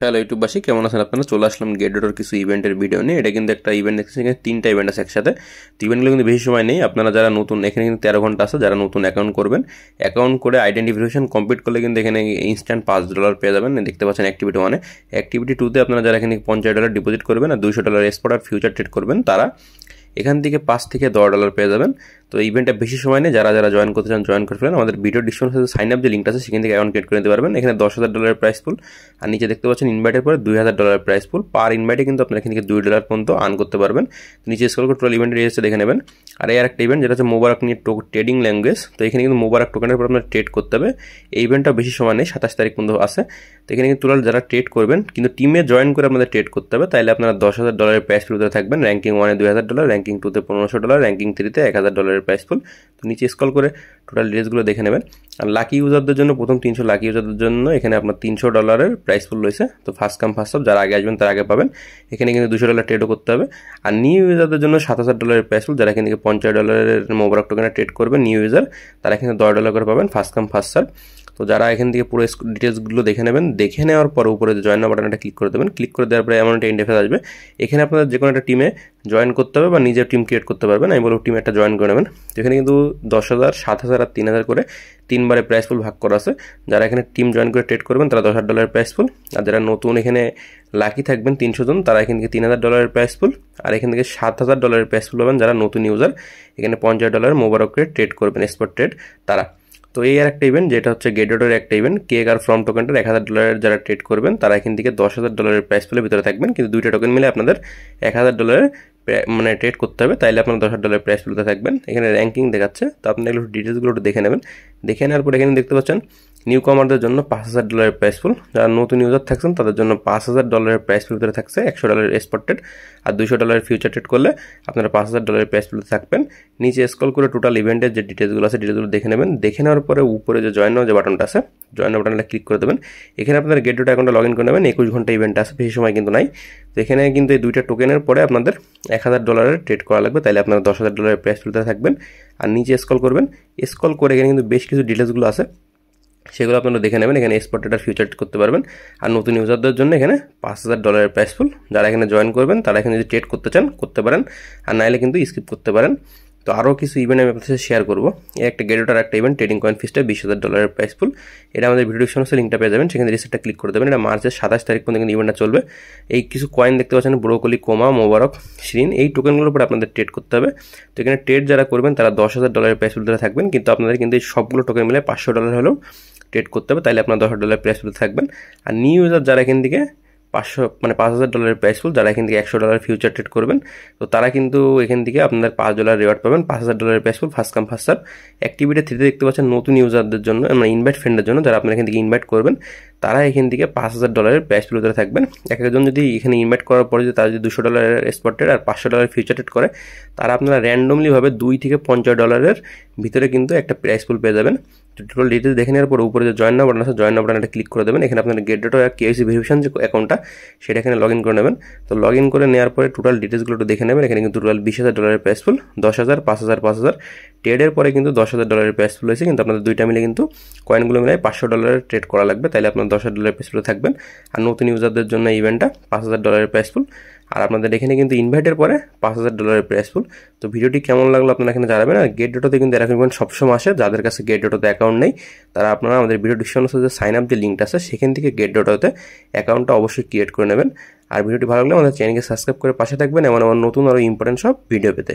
Hello ইউটিউববাসী, কেমন আছেন আপনারা? চলে আসলাম গেটডটের কিছু ইভেন্টের ভিডিও নিয়ে। এটা কিন্তু একটা ইভেন্ট দেখতেছি, এখানে 3টা ইভেন্ট আছে একসাথে। তো ইভেন্টগুলো কিন্তু বেশি সময় নেই। আপনারা যারা নতুন, এখানে কিন্তু 13 ঘন্টা আছে, যারা নতুন অ্যাকাউন্ট করবেন, অ্যাকাউন্ট করে আইডেন্টিফিকেশন কমপ্লিট করলে কিন্তু এখানে ইনস্ট্যান্ট $5 পেয়ে যাবেন। দেখতে পাচ্ছেন অ্যাক্টিভিটি 1-এ। অ্যাক্টিভিটি 2-তে আপনারা যারা এখানে $50 ডিপোজিট করবেন আর $200 স্পট আর ফিউচার ট্রেড করবেন, তারা এখান থেকে $5 থেকে $10 পেয়ে যাবেন। তো ইভেন্টটা বেশি সময় নেই, যারা যারা জয়েন করতে চান জয়েন করে ফেলেন। আমাদের ভিডিও ডিসক্রিপশনে সাইন আপ যে লিঙ্কটা আছে সেখান থেকে অ্যাকাউন্ট ক্রিয়েট করে নিতে পারবেন। এখানে $10,000 প্রাইস পুল, আর নিচে দেখতে পাচ্ছেন ইনভাইটের পরে $2,000 প্রাইস পুল। পার ইনভাইটে কিন্তু আপনারা এখান থেকে $2 পর্যন্ত আর্ন করতে পারবেন। নিচে স্ক্রল করে টোটাল ইভেন্টের রেজিস্টার দেখে নেবেন। আর এই আরেকটা ইভেন্ট যেটা হচ্ছে মোবারক নিয়ে ট্রেডিং ল্যাঙ্গুয়েজ। তো এখানে কিন্তু মোবারক টোকেনের পর আপনার ট্রেড করতে হবে। এই ইভেন্টটা বেশি সময় নেই, 27 তারিখ পর্যন্ত আছে। তো এখানে কিন্তু টোটাল যারা ট্রেড করবেন, কিন্তু টিমে জয়েন করে আপনাদের ট্রেড করতে হবে, তাইলে আপনারা $10,000 প্রাইস পুল থাকবেন। র্যাঙ্কিং 1-এ $2,000, র্যাঙ্কিং 2-তে $1,500, র্যাঙ্কিং 3-তে $1,000 প্রাইস পুল। তো নিচে স্ক্রল করে টোটাল ডিটেলসগুলো দেখে নেবেন। আর লাকি ইউজারদের জন্য, প্রথম 300 লাকি ইউজারদের জন্য এখানে আপনার $300 প্রাইস পুল রয়েছে। তো ফার্স্ট কাম ফার্স্ট সার্ভ, যারা আগে আসবেন তারা আগে পাবেন। এখানে কিন্তু $200 ট্রেডও করতে হবে। আর নিউ ইউজারদের জন্য $7,000 প্রাইস পুল, যারা এখান থেকে $50 মোবারক টোকেনে ট্রেড করবে নিউ ইউজার, তারা এখানে $10 করে পাবেন ফার্স্ট কাম ফার্স্ট সার্ভ। তো যারা এখান থেকে পুরো ডিটেলসগুলো দেখে নেবেন, দেখে নেওয়ার পর উপরে জয়েন বাটনটা ক্লিক করে দেবেন। ক্লিক করে দেওয়ার পরে এমন একটা ইন্টারফেস আসবে। এখানে আপনাদের যে কোনো একটা টিমে জয়েন করতে হবে বা নিজের টিম ক্রিয়েট করতে পারবেন। আমি বলবো টিমে একটা জয়েন করে নেবেন। তো এখানে কিন্তু 10,000, 7,000 আর 3,000 করে 3বারে প্রাইস পুল ভাগ করা আছে। যারা এখানে টিম জয়েন করে ট্রেড করবেন তারা $10,000 প্রাইস পুল, আর যারা নতুন এখানে লাকি থাকবেন 300 জন, তারা এখান থেকে $3,000 প্রাইস পুল, আর এখান থেকে $7,000 প্রাইস পুল পাবেন যারা নতুন ইউজার এখানে $50 মোবারককে ট্রেড করবেন স্পট ট্রেড তারা। তো এই আর একটা ইভেন্ট যেটা হচ্ছে গেটডটের একটা ইভেন্ট, কেক আর ফ্রম টোকেনটার $1,000 যারা ট্রেড করবেন তারা এখান থেকে $10,000 প্রাইস পুলের ভিতরে থাকবেন। কিন্তু দুইটা টোকেন মিলে আপনাদের $1,000 মানে ট্রেড করতে হবে, তাইলে আপনার $10,000 প্রাইস পুলতে থাকবেন। এখানে র্যাঙ্কিং দেখাচ্ছে, তো আপনি এগুলো ডিটেলসগুলো একটু দেখে নেবেন। দেখে নেওয়ার পর এখানে দেখতে পাচ্ছেন নিউ কমারদের জন্য $5,000 প্রাইস পুল, যারা নতুন ইউজার থাকছেন তাদের জন্য $5,000 প্রাইস পুল ভিতরে থাকছে। $100 স্পট ট্রেড আর $200 ফিউচার ট্রেড করলে আপনারা $5,000 প্রাইস পুলতে থাকবেন। নিচে স্ক্রল করে টোটাল ইভেন্টের যে ডিটেলসগুলো আছে ডিটেলসগুলো দেখে নেবেন। দেখে নেওয়ার পরে উপরে যে জয়েন যে বাটনটা আছে, জয়েন বাটনটা ক্লিক করে দেবেন। এখানে আপনার গেটডট অ্যাকাউন্টে লগ ইন করে নেবেন। 21 ঘন্টা ইভেন্ট আছে, বেশি সময় কিন্তু নাই। তো এখানে কিন্তু এই দুইটা টোকেনের পরে আপনাদের $1,000 ট্রেড করা লাগবে, তাইলে আপনারা $10,000 প্রাইস পুলতে থাকবেন। আর নিচে স্ক্রল করবেন, স্ক্রল করে এখানে কিন্তু বেশ কিছু ডিটেলসগুলো আছে, সেগুলো আপনারা দেখে নেবেন। এখানে স্পট ট্রেড আর ফিউচার করতে পারবেন। আর নতুন ইউজারদের জন্য এখানে $5,000 প্রাইস পুল, যারা এখানে জয়েন করবেন তারা এখানে যদি ট্রেড করতে চান করতে পারেন, আর নাইলে কিন্তু স্কিপ করতে পারেন। তো আরও কিছু ইভেন্ট আমি আপনাদের সাথে শেয়ার করবো। এই একটা গেটডটের একটা ইভেন্ট, ট্রেডিং কয়েন ফিসটা $20,000 প্রাইস পুল। এটা আমাদের ভিডিও ডিসক্রিপশনে লিঙ্কটা পেয়ে যাবেন, সেখানে রিসেটটা ক্লিক করে দেবেন। এটা মার্চের 27 তারিখ পর্যন্ত কিন্তু ইভেন্টটা চলবে। এই কিছু কয়েন দেখতে পাচ্ছেন, ব্রোকলি, কোমা, মোবারক, শিরিন, এই টোকেনগুলোর উপরে আপনাদের ট্রেড করতে হবে। তো এখানে ট্রেড যারা করবেন তারা $10,000 প্রাইস পুল থাকবেন, কিন্তু আপনাদের কিন্তু এই সবগুলো টোকেন মিলে $500 হলেও ট্রেড করতে হবে, তাইলে আপনার $10,000 প্রাইস পুল থাকবেন। আর নিউ ইউজার যারা এখান থেকে $5,000 প্রাইস পুল, যারা এখান থেকে $100 ফিউচার ট্রেড করবেন, তো তারা কিন্তু এখান থেকে আপনাদের $5 রিওয়ার্ড পাবেন। $5,000 price pool, first come first serve. Activity 3-তে দেখতে পাচ্ছেন নতুন ইউজারদের জন্য, মানে ইনভাইট ফ্রেন্ডের জন্য, যারা আপনারা এখান থেকে ইনভাইট করবেন তারা এখান থেকে $5,000 প্রাইস পুল ধরে থাকবেন। এক একজন যদি এখানে ইনভাইট করার পরে যদি তারা যদি $200 স্পট ট্রেড আর $500 ফিউচার ট্রেড করে, তারা আপনারা র্যান্ডমলিভাবে $2 থেকে $50 ভিতরে কিন্তু একটা প্রাইস পুল পেয়ে যাবেন। টোটাল ডিটেলস দেখে নেওয়ার পর উপরে যে জয়েন বাটন আছে, জয়েন বাটনটা ক্লিক করে দেবেন। এখানে আপনার গেটডট আর কেওয়াইসি ভেরিফিকেশন যে অ্যাকাউন্টটা সেটা এখানে লগ ইন করে নেবেন। তো লগ ইন করে নেওয়ার পরে টোটাল ডিটেলসগুলো একটু দেখে নেবেন। এখানে কিন্তু টোটাল $20,000 প্রাইস ফুল, 10,000, 5,000, 5,000 ট্রেডের পরে কিন্তু $10,000 প্রাইস ফুল হয়েছে। কিন্তু আপনাদের দুইটা মিলে কিন্তু কয়েনগুলো মিলে $500 ট্রেড করা লাগবে, তাইলে আপনার $10,000 প্রাইস ফুল থাকবেন। আর নতুন ইউজারদের জন্য ইভেন্টটা $5,000 প্রাইস ফুল। আর আপনাদের এখানে কিন্তু ইনভাইটের পরে $5,000 প্রাইস ফুল। তো ভিডিওটি কেমন লাগলো আপনারা এখানে জানাবেন। আর গেটডটতে কিন্তু এরকম ইভেন্ট সবসময় আসে। যাদের কাছে গেটডটতে অ্যাকাউন্ট নেই তারা আপনারা আমাদের ভিডিও ডিসক্রিপশনে যে সাইন আপ যে লিঙ্কটা আছে সেখান থেকে গেটডটতে অ্যাকাউন্টটা অবশ্যই ক্রিয়েট করে নেবেন। আর ভিডিওটি ভালো লাগলে আমাদের চ্যানেলকে সাবস্ক্রাইব করে পাশে থাকবেন, এমন নতুন আরও ইম্পর্টেন্ট সব ভিডিও পেতে।